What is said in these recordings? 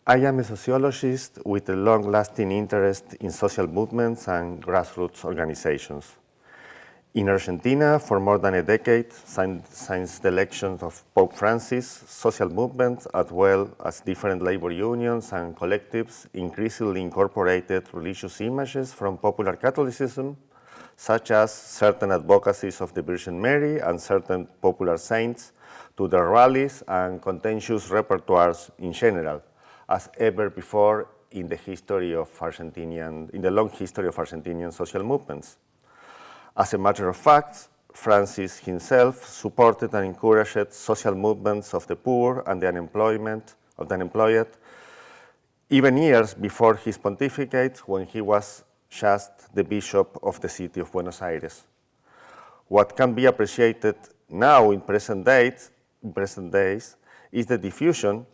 I am a sociologist with a long-lasting interest in social movements and grassroots organizations. In Argentina, for more than a decade, since the election of Pope Francis, social movements, as well as different labor unions and collectives, increasingly incorporated religious images from popular Catholicism, such as certain advocacies of the Virgin Mary and certain popular saints, to their rallies and contentious repertoires in general, as ever before in the history of in the long history of Argentinian social movements. As a matter of fact, Francis himself supported and encouraged social movements of the poor and the unemployed, even years before his pontificate, when he was just the bishop of the city of Buenos Aires. What can be appreciated now in present days is the diffusion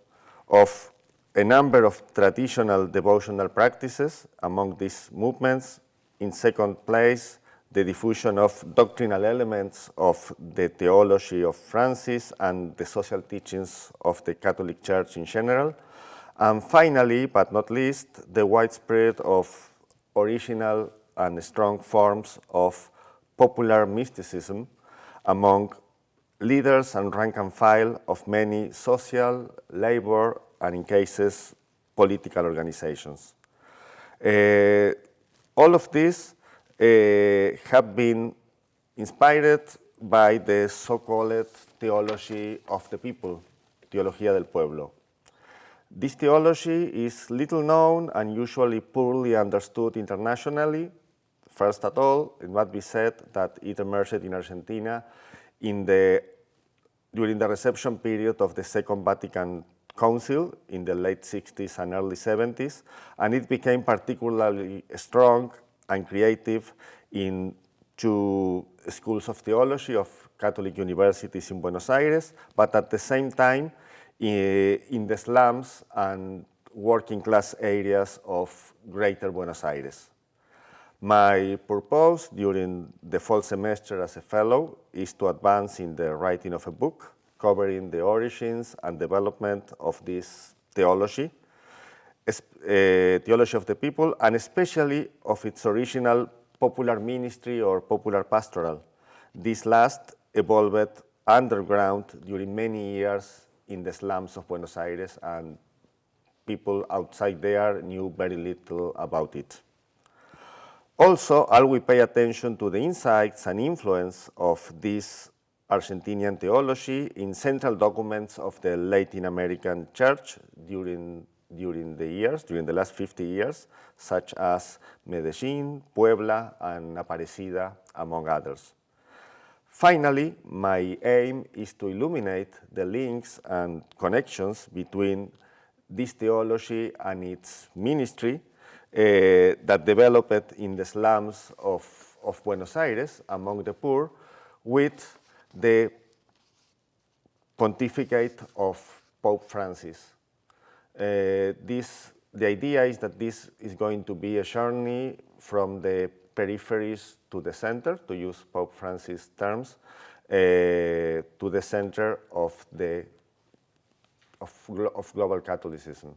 of a number of traditional devotional practices among these movements. In second place, the diffusion of doctrinal elements of the theology of Francis and the social teachings of the Catholic Church in general. And finally, but not least, the widespread of original and strong forms of popular mysticism among leaders and rank and file of many social, labor, and in cases, political organizations. All of this have been inspired by the so-called theology of the people, Teología del Pueblo. This theology is little known and usually poorly understood internationally. First of all, it must be said that it emerged in Argentina during the reception period of the Second Vatican Council in the late 60s and early 70s, and it became particularly strong and creative in two schools of theology of Catholic universities in Buenos Aires, but at the same time in the slums and working class areas of Greater Buenos Aires. My purpose during the fall semester as a fellow is to advance in the writing of a book covering the origins and development of this theology, theology of the people, and especially of its original popular ministry or popular pastoral. This last evolved underground during many years in the slums of Buenos Aires, and people outside there knew very little about it. Also, I will pay attention to the insights and influence of this Argentinian theology in central documents of the Latin American Church during the last 50 years, such as Medellin, Puebla, and Aparecida, among others. Finally, my aim is to illuminate the links and connections between this theology and its ministry that developed in the slums of Buenos Aires among the poor with the pontificate of Pope Francis. The idea is that this is going to be a journey from the peripheries to the center, to use Pope Francis' terms, to the center of global Catholicism.